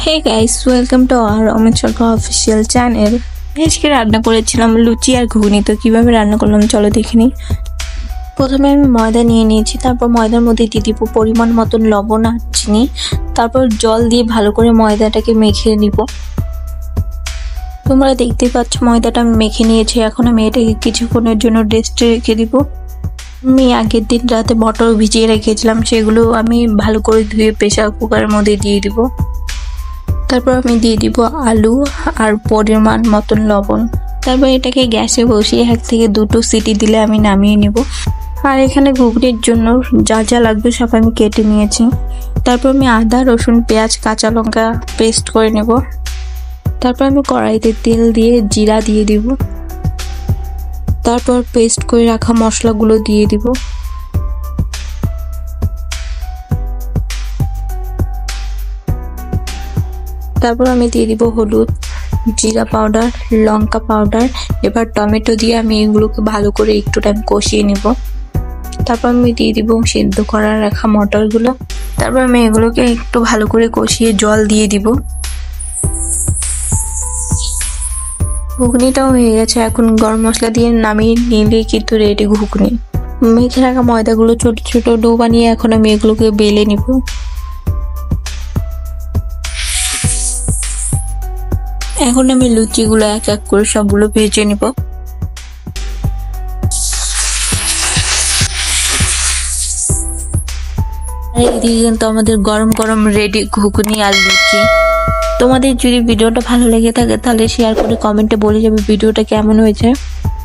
Hey guys, welcome to our Amit Sarkar official channel. আজকে রান্না করেছিলাম লুচি আর ঘুগনি। তো কিভাবে রান্না করলাম চলো দেখে নিই। প্রথমে আমি ময়দা নিয়ে নিয়েছি, তারপর ময়দার মধ্যে দিয়ে দিব পরিমাণ মতন লবণ আর চিনি, তারপর জল দিয়ে ভালো করে ময়দাটাকে মেখে নিব। তোমরা দেখতেই পাচ্ছ ময়দাটা আমি মেখে নিয়েছি। এখন আমি এটাকে কিছুক্ষণের জন্য রেস্টে রেখে দিব। আমি আগের দিন রাতে মটর ভিজিয়ে রেখেছিলাম, সেগুলো আমি ভালো করে ধুয়ে প্রেসার কুকারের মধ্যে দিয়ে দিব। তারপর আমি দিয়ে দিব আলু আর পরিমাণ মতন লবণ। তারপর এটাকে গ্যাসে বসিয়ে 1 থেকে 2টো সিটি দিলে আমি নামিয়ে নেব। আর এখানে ঘুগনির জন্য যা যা লাগবে সব আমি কেটে নিয়েছি। তারপর আমি আদা, রসুন, পেঁয়াজ, কাঁচা লঙ্কা পেস্ট করে নেব। তারপর আমি কড়াইতে তেল দিয়ে জিরা দিয়ে দিব। তারপর পেস্ট করে রাখা মশলাগুলো দিয়ে দিব। তারপর আমি দিয়ে দিব হলুদ, জিরা পাউডার, লঙ্কা পাউডার। এবার টমেটো দিয়ে আমি এগুলোকে ভালো করে একটু টাইম কষিয়ে নিব। তারপর আমি দিয়ে দিব সেদ্ধ করা রাখা মটরগুলো। তারপর আমি এগুলোকে একটু ভালো করে কষিয়ে জল দিয়ে দিব। ঘুগনিটাও হয়ে গেছে। এখন গরম মশলা দিয়ে নামিয়ে নিলে কিন্তু রেডি ঘুগনি। মেখে রাখা ময়দাগুলো ছোট ছোট ডো বানিয়ে এখন আমি এগুলোকে বেলে নিব। এখন আমি লুচিগুলো এক এক করে সবগুলো ভেজে নিব। এদিকে কিন্তু আমাদের গরম গরম রেডি ঘুগনি আর লুচি। তোমাদের যদি ভিডিওটা ভালো লেগে থাকে তাহলে শেয়ার করে কমেন্টে বলে যাবে ভিডিওটা কেমন হয়েছে,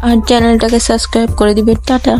আর চ্যানেলটাকে সাবস্ক্রাইব করে দিবে। টাটা।